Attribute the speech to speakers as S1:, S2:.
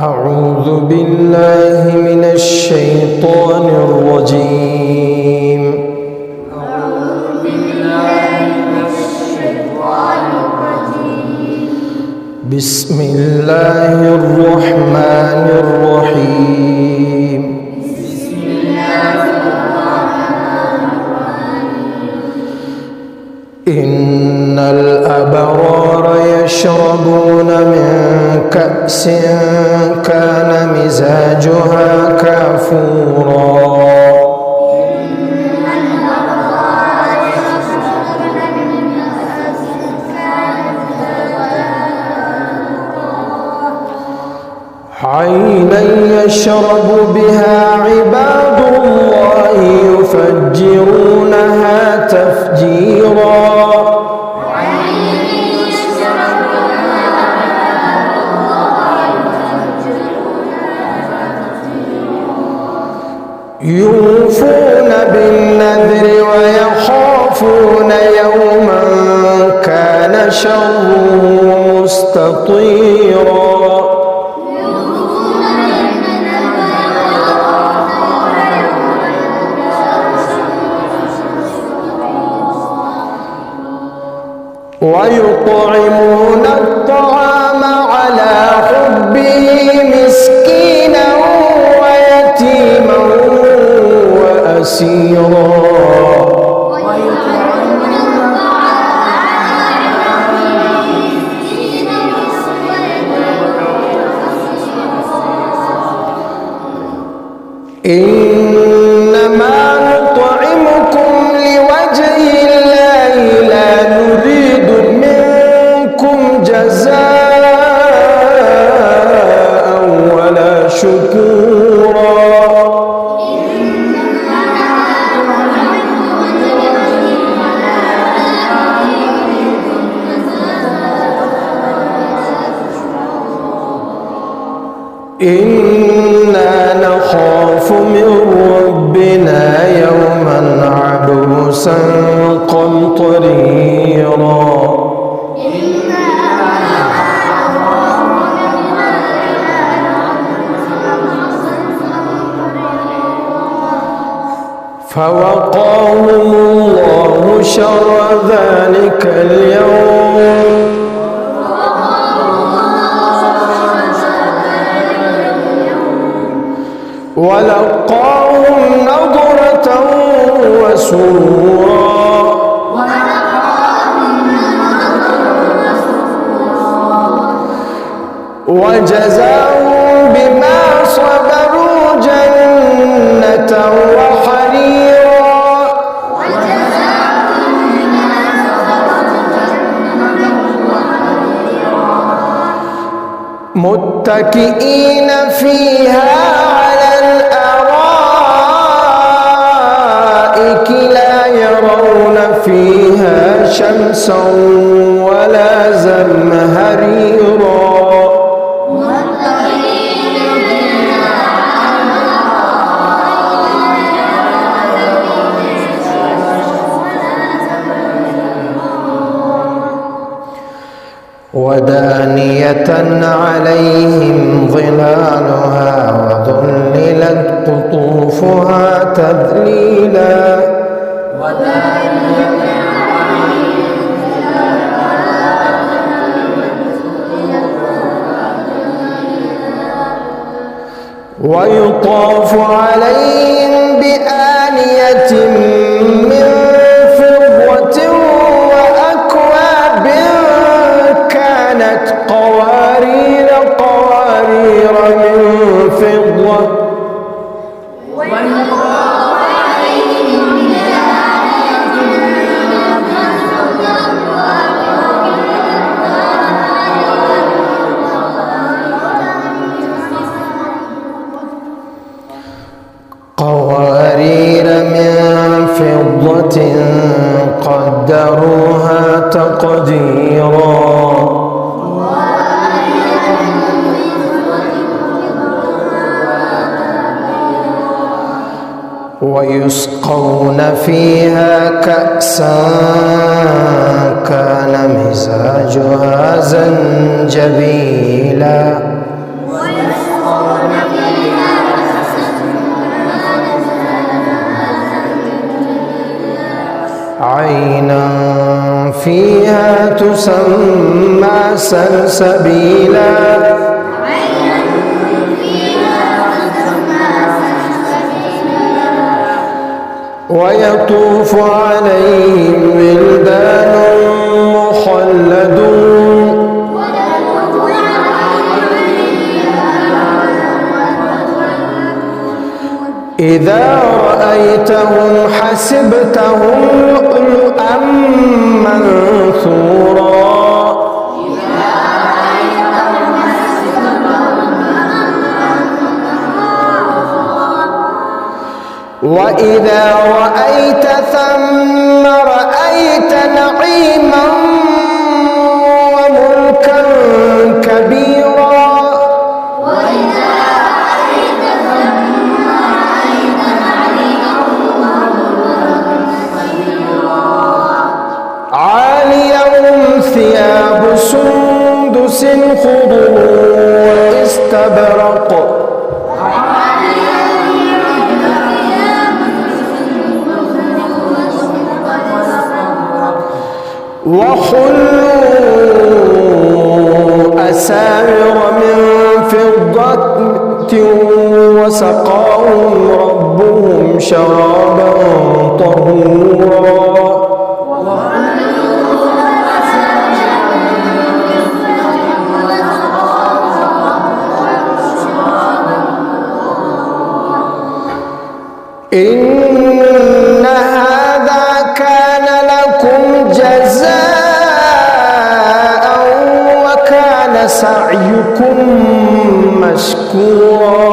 S1: أعوذ بالله من الشيطان الرجيم. بسم الله الرحمن الرحيم. إن الأبرار يشربون من كأس كان مزاجها كافورا. عينا يشرب بها عباد الله يفجرونها تفجيرا. يوفون بالنذر ويخافون يوما كان شره مستطيرا. ويطعمون الطعام على حبه مسكينا ويتيما وأسيرا. إنما نطعمكم لوجه الله لا نريد منكم جزاء ولا شكورا. إنا نخاف من ربنا يوما عبوسا قمطريرا. فوقاهم الله شر ذلك اليوم ولقاهم نضرة وسرورا. وجزاهم بما صبروا جنة وحريرا. متكئين فيها على الأرائك لا يرون فيها شمسا ولا زمهريرا. ودانية عليهم ظلالها وذللت قطوفها تذليلا. ويطاف عليهم بآنية من فضة وأكواب كانت قوارير من فضة. قوارير من فضة قدروها تقديرا. ويسقون فيها كأسا كان مزاجها زنجبيلا. عينا فيها تسمى سلسبيلا ويطوف عليهم ولدان مخلدون إذا رأيتهم حسبتهم لؤلؤا منثورا وإذا رأيت ثم رأيت نعيما وملكا كبيرا عاليهم ثياب سندس خضر واستبرق وحلوا أساور من فضة وسقاهم ربهم شرابا طهورا إن هذا كان لكم جزاء وكان سعيكم مشكورا